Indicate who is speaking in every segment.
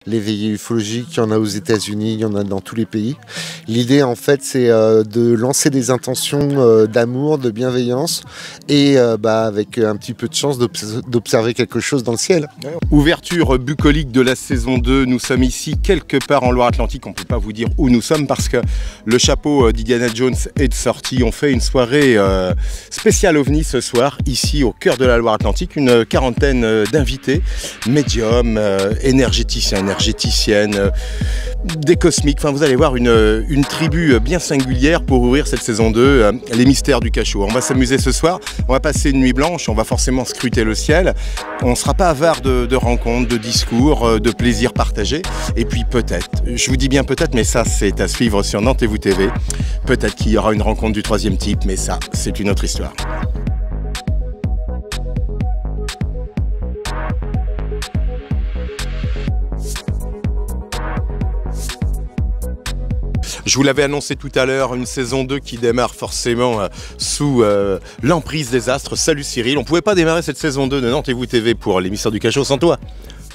Speaker 1: Les veillées ufologiques, il y en a aux États-Unis, il y en a dans tous les pays. L'idée, en fait, c'est de lancer des intentions d'amour, de bienveillance et avec un petit peu de chance d'observer quelque chose dans le ciel.
Speaker 2: Ouverture bucolique de la saison 2. Nous sommes ici quelque part en Loire-Atlantique. On ne peut pas vous dire où nous sommes parce que le chapeau d'Indiana Jones est de sortie. On fait une soirée spéciale OVNI ce soir, ici au cœur de la Loire-Atlantique. Une quarantaine d'invités, médiums, énergéticiennes, des cosmiques. Enfin, vous allez voir une tribu bien singulière pour ouvrir cette saison 2, les mystères du cachot. On va s'amuser ce soir, on va passer une nuit blanche, on va forcément scruter le ciel. On ne sera pas avare de rencontres, de discours, de plaisirs partagés. Et puis peut-être, je vous dis bien peut-être, mais ça c'est à suivre sur Nantes et vous TV. Peut-être qu'il y aura une rencontre du troisième type, mais ça c'est une autre histoire. Je vous l'avais annoncé tout à l'heure, une saison 2 qui démarre forcément sous l'emprise des astres. Salut Cyril, on ne pouvait pas démarrer cette saison 2 de Nantes et vous TV pour les Mystères du Cachot sans toi.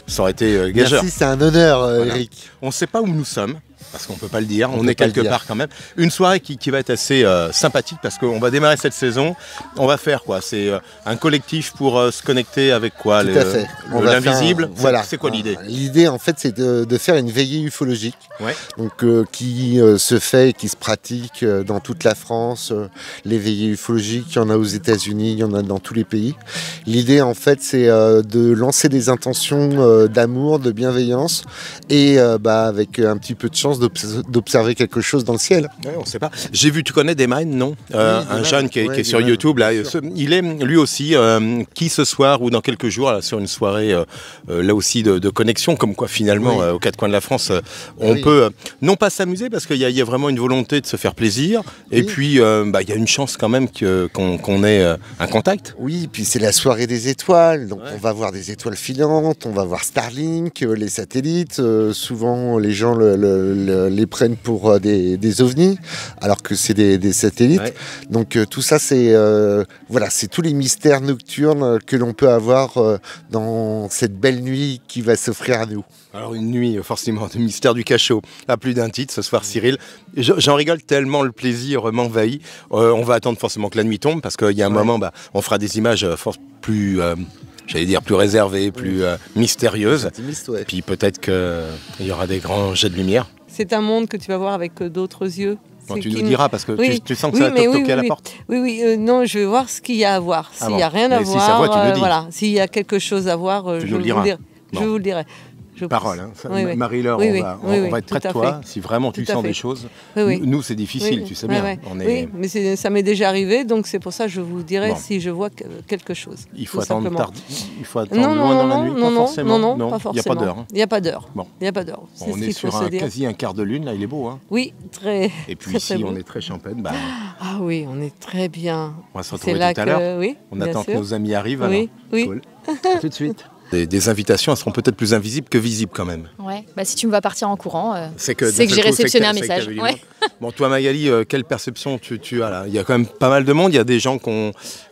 Speaker 2: Ça aurait été gageur.
Speaker 1: Merci, c'est un honneur,
Speaker 2: voilà.
Speaker 1: Eric.
Speaker 2: On ne sait pas où nous sommes, parce qu'on ne peut pas le dire, on est quelque part quand même. Une soirée qui va être assez sympathique parce qu'on va démarrer cette saison. On va faire quoi? C'est un collectif pour se connecter avec quoi?
Speaker 1: Tout à fait.
Speaker 2: L'invisible.
Speaker 1: Voilà.
Speaker 2: C'est quoi l'idée?
Speaker 1: L'idée, en fait, c'est de faire une veillée ufologique.
Speaker 2: Ouais.
Speaker 1: Donc, qui se fait et qui se pratique dans toute la France. Les veillées ufologiques, il y en a aux États-Unis, il y en a dans tous les pays. L'idée, en fait, c'est de lancer des intentions d'amour, de bienveillance et avec un petit peu de chance d'observer quelque chose dans le ciel.
Speaker 2: Ouais, on ne sait pas. J'ai vu, tu connais Desmine, non? Un jeune qui est sur YouTube, là, il est lui aussi qui ce soir ou dans quelques jours là, sur une soirée là aussi de connexion, comme quoi finalement aux quatre coins de la France on peut non pas s'amuser parce qu'il y a vraiment une volonté de se faire plaisir et puis il y a une chance quand même qu'on ait un contact.
Speaker 1: Oui, puis c'est la soirée des étoiles, donc on va voir des étoiles filantes, on va voir Starlink, les satellites, souvent les gens les prennent pour des ovnis, alors que c'est des satellites. Ouais. Donc tout ça, c'est tous les mystères nocturnes que l'on peut avoir dans cette belle nuit qui va s'offrir à nous.
Speaker 2: Alors une nuit forcément de mystère du cachot, à plus d'un titre ce soir Cyril. J'en rigole tellement, le plaisir m'envahit. On va attendre forcément que la nuit tombe parce qu'il y a un moment, on fera des images plus... j'allais dire plus réservée, plus mystérieuse.
Speaker 1: Ouais.
Speaker 2: Puis peut-être qu'il y aura des grands jets de lumière.
Speaker 3: C'est un monde que tu vas voir avec d'autres yeux.
Speaker 2: Bon, tu nous diras parce que tu sens que ça va toquer à la porte.
Speaker 3: Non, je vais voir ce qu'il y a à voir. S'il n'y a rien à voir,
Speaker 2: si ça voit, tu le dis.
Speaker 3: Voilà. S'il y a quelque chose à voir, je vous le dirai.
Speaker 2: Parole, hein. Marie-Laure, on va être près de toi. Si vraiment tu sens des choses, nous c'est difficile, tu sais bien.
Speaker 3: Oui, mais ça m'est déjà arrivé, donc c'est pour ça que je vous dirai si je vois quelque chose.
Speaker 2: Il faut attendre loin dans la nuit, pas forcément.
Speaker 3: Non, pas forcément.
Speaker 2: Il n'y a pas d'heure.
Speaker 3: Il n'y a pas d'heure.
Speaker 2: On est sur quasi un quart de lune, là il est beau. Hein.
Speaker 3: Oui, très.
Speaker 2: Et puis ici on est très champêtre.
Speaker 3: Ah oui, on est très bien.
Speaker 2: On va se retrouver tout à l'heure. On attend que nos amis arrivent.
Speaker 3: Oui.
Speaker 2: Cool. À tout de suite. Des invitations, elles seront peut-être plus invisibles que visibles quand même.
Speaker 4: Ouais, si tu me vois partir en courant, c'est que
Speaker 2: j'ai
Speaker 4: réceptionné un message.
Speaker 2: Ouais. Bon, toi Magali, quelle perception tu as là? Il y a quand même pas mal de monde, il y a des gens qui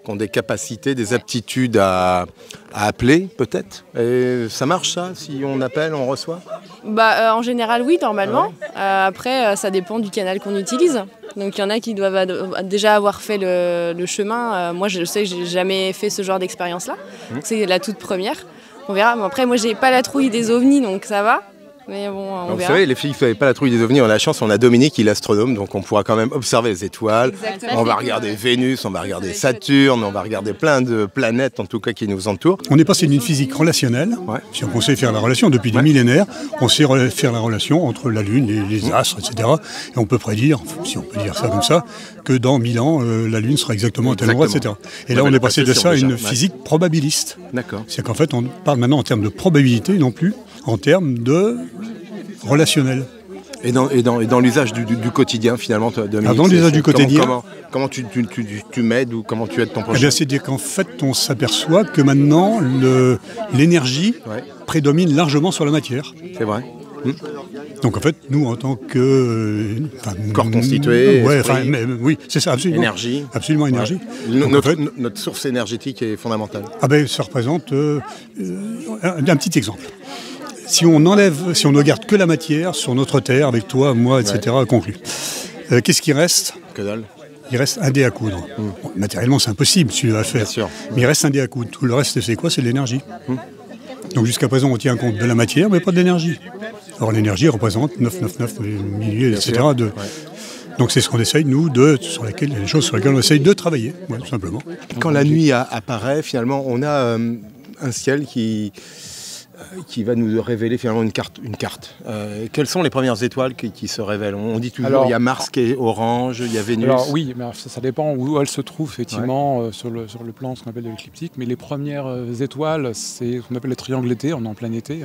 Speaker 2: ont des capacités, des aptitudes à appeler peut-être. Et ça marche ça? Si on appelle, on reçoit?
Speaker 5: En général oui, normalement. Après, ça dépend du canal qu'on utilise. Donc il y en a qui doivent déjà avoir fait le chemin. Moi je sais que j'ai jamais fait ce genre d'expérience-là. C'est la toute première. On verra. Après, moi, j'ai pas la trouille des ovnis, donc ça va. Mais bon, on verra.
Speaker 2: Vous savez, les filles qui n'avaient pas la trouille des ovnis, on a la chance, on a Dominique, qui est l'astronome, donc on pourra quand même observer les étoiles. Exactement. On va regarder Vénus, on va regarder Saturne, on va regarder plein de planètes, en tout cas, qui nous entourent.
Speaker 6: On est passé d'une physique relationnelle, si on sait faire la relation depuis des millénaires, on sait faire la relation entre la Lune, les astres, etc. Et on peut prédire, si on peut dire ça comme ça, que dans 1000 ans, la Lune sera exactement à tel endroit, etc. Et là, on est passé de ça à une physique probabiliste.
Speaker 2: D'accord.
Speaker 6: C'est qu'en fait, on parle maintenant en termes de probabilité, non plus en termes de relationnel.
Speaker 2: Et dans l'usage du quotidien, finalement, Dominique,
Speaker 6: dans l'usage du quotidien,
Speaker 2: comment tu m'aides ou comment tu aides ton prochain?
Speaker 6: C'est-à-dire qu'en fait, on s'aperçoit que maintenant, l'énergie prédomine largement sur la matière.
Speaker 2: C'est vrai.
Speaker 6: Donc en fait, nous, en tant que...
Speaker 2: corps constitué,
Speaker 6: oui, c'est ça, absolument.
Speaker 2: Énergie.
Speaker 6: Absolument, énergie.
Speaker 2: Notre source énergique est fondamentale.
Speaker 6: Ça représente un petit exemple. si on ne garde que la matière sur notre terre, avec toi, moi, etc., conclu. Qu'est-ce qui reste ?
Speaker 2: Que dalle.
Speaker 6: Il reste un dé à coudre. Bon, matériellement, c'est impossible si tu vas le faire.
Speaker 2: Bien sûr.
Speaker 6: Mais il reste un dé à coudre. Tout le reste, c'est quoi ? C'est de l'énergie. Donc jusqu'à présent, on tient compte de la matière, mais pas de l'énergie. Or, l'énergie représente 999 milliers, etc. Donc c'est ce qu'on essaye, nous, les choses sur lesquelles on essaye de travailler, tout simplement.
Speaker 2: Quand la nuit apparaît, finalement, on a un ciel qui va nous révéler finalement une carte. Quelles sont les premières étoiles qui se révèlent ? On dit toujours il y a Mars qui est orange, il y a Vénus.
Speaker 7: Alors oui, mais ça dépend où elle se trouve effectivement sur le plan ce qu'on appelle de l'écliptique. Mais les premières étoiles, c'est ce qu'on appelle le triangle été, on est en plein été.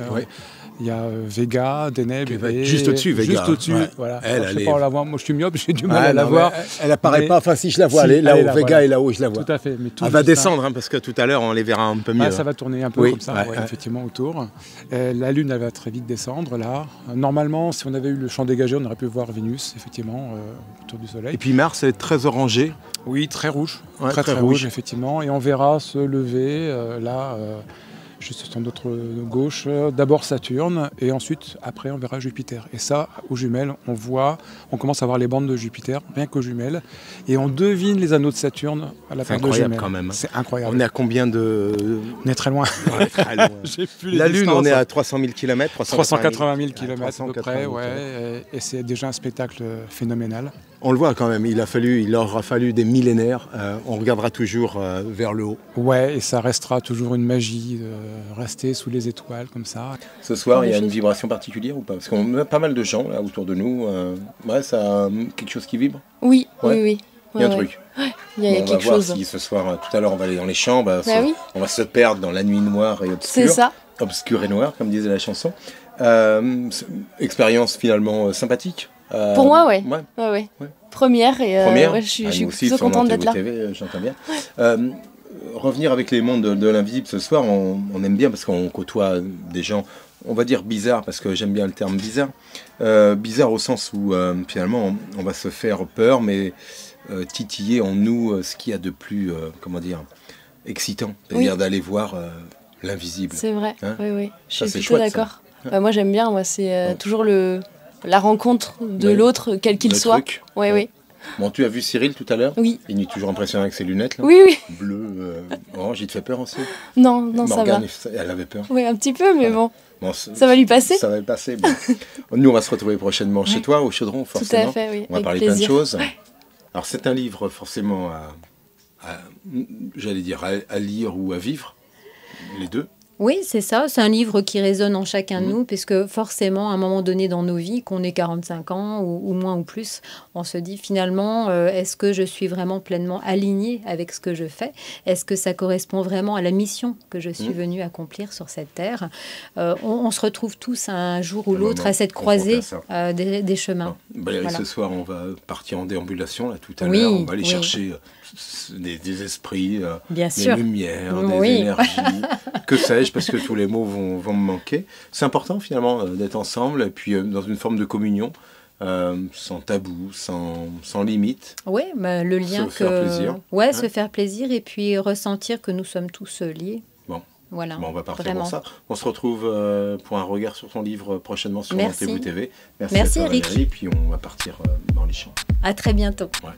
Speaker 7: Il y a Vega, Deneb,
Speaker 2: juste au-dessus, Vega.
Speaker 7: Juste au-dessus, voilà.
Speaker 2: Elle,
Speaker 7: je ne sais pas la voir. Moi, je suis myope, j'ai du mal à la voir.
Speaker 2: Elle apparaît pas. Enfin, si je la vois, elle est là-haut. Vega est là-haut, je la vois.
Speaker 7: Tout à fait. Mais
Speaker 2: elle va descendre, parce que tout à l'heure, on les verra un peu mieux.
Speaker 7: Ça va tourner un peu comme ça, effectivement, autour. La Lune, elle va très vite descendre, là. Normalement, si on avait eu le champ dégagé, on aurait pu voir Vénus, effectivement, autour du Soleil.
Speaker 2: Et puis Mars est très orangé.
Speaker 7: Oui, très rouge. Très rouge, effectivement. Et on verra se lever, là... juste sur notre gauche, d'abord Saturne, et ensuite, après, on verra Jupiter. Et ça, aux jumelles, on commence à voir les bandes de Jupiter, rien qu'aux jumelles, et on devine les anneaux de Saturne à la paire de jumelles.
Speaker 2: C'est incroyable quand même.
Speaker 7: C'est incroyable.
Speaker 2: On est à combien de...
Speaker 7: On est très loin.
Speaker 2: Très loin. La Lune, on est à 300 000 km,
Speaker 7: 380 000 km à peu près, et c'est déjà un spectacle phénoménal.
Speaker 2: On le voit quand même, il aura fallu des millénaires, on regardera toujours vers le haut.
Speaker 7: Ouais, et ça restera toujours une magie de rester sous les étoiles comme ça.
Speaker 2: Ce soir, il y a une vibration particulière ou pas ? Parce qu'on a pas mal de gens là autour de nous, ça a quelque chose qui vibre ?
Speaker 5: Oui.
Speaker 2: Il y a un truc.
Speaker 5: Il y a quelque chose.
Speaker 2: On va voir si ce soir, tout à l'heure, on va aller dans les champs, on va se perdre dans la nuit noire et obscure.
Speaker 5: C'est ça.
Speaker 2: Obscure et noire, comme disait la chanson. Expérience finalement sympathique.
Speaker 5: Pour moi, ouais. Première, et je suis plutôt contente d'être là.
Speaker 2: J'entends bien. Revenir avec les mondes de l'invisible ce soir, on aime bien parce qu'on côtoie des gens, on va dire bizarres, parce que j'aime bien le terme bizarre. Bizarre au sens où finalement on va se faire peur, mais titiller en nous ce qu'il y a de plus, excitant, c'est-à-dire d'aller voir l'invisible.
Speaker 5: C'est vrai, oui. Je suis plutôt d'accord. Moi j'aime bien, c'est toujours la rencontre de l'autre, quel qu'il soit. Oui.
Speaker 2: Bon, tu as vu Cyril tout à l'heure ?
Speaker 5: Oui.
Speaker 2: Il est toujours impressionnant avec ses lunettes, là.
Speaker 5: Oui.
Speaker 2: Bleu, orange, il te fait peur aussi ?
Speaker 5: Non,
Speaker 2: Morgane,
Speaker 5: ça va.
Speaker 2: Elle avait peur ?
Speaker 5: Oui, un petit peu, mais bon. Ça va lui passer ?
Speaker 2: Ça va lui passer. Bon. Nous, on va se retrouver prochainement chez toi, au Chaudron, forcément.
Speaker 5: Tout à fait, oui.
Speaker 2: On va parler plein de choses. Alors, c'est un livre, forcément, à lire ou à vivre, les deux.
Speaker 4: Oui, c'est ça. C'est un livre qui résonne en chacun de nous, puisque forcément, à un moment donné dans nos vies, qu'on ait 45 ans ou moins ou plus, on se dit finalement, est-ce que je suis vraiment pleinement alignée avec ce que je fais ? Est-ce que ça correspond vraiment à la mission que je suis venue accomplir sur cette terre ? On se retrouve tous un jour ou l'autre à cette croisée des chemins.
Speaker 2: Voilà. Ce soir, on va partir en déambulation, là, tout à l'heure. On va aller chercher des esprits, des lumières, des énergies, que sais-je, parce que tous les mots vont me manquer. C'est important finalement d'être ensemble et puis dans une forme de communion, sans tabou, sans limite.
Speaker 4: Oui, le lien
Speaker 2: se faire plaisir.
Speaker 4: Se faire plaisir et puis ressentir que nous sommes tous liés. Voilà,
Speaker 2: on va partir pour ça. On se retrouve pour un regard sur ton livre prochainement sur Rendez-vous TV.
Speaker 4: Merci
Speaker 2: à toi,
Speaker 4: Eric.
Speaker 2: Valérie, puis on va partir dans les champs.
Speaker 4: À très bientôt.
Speaker 2: Ouais.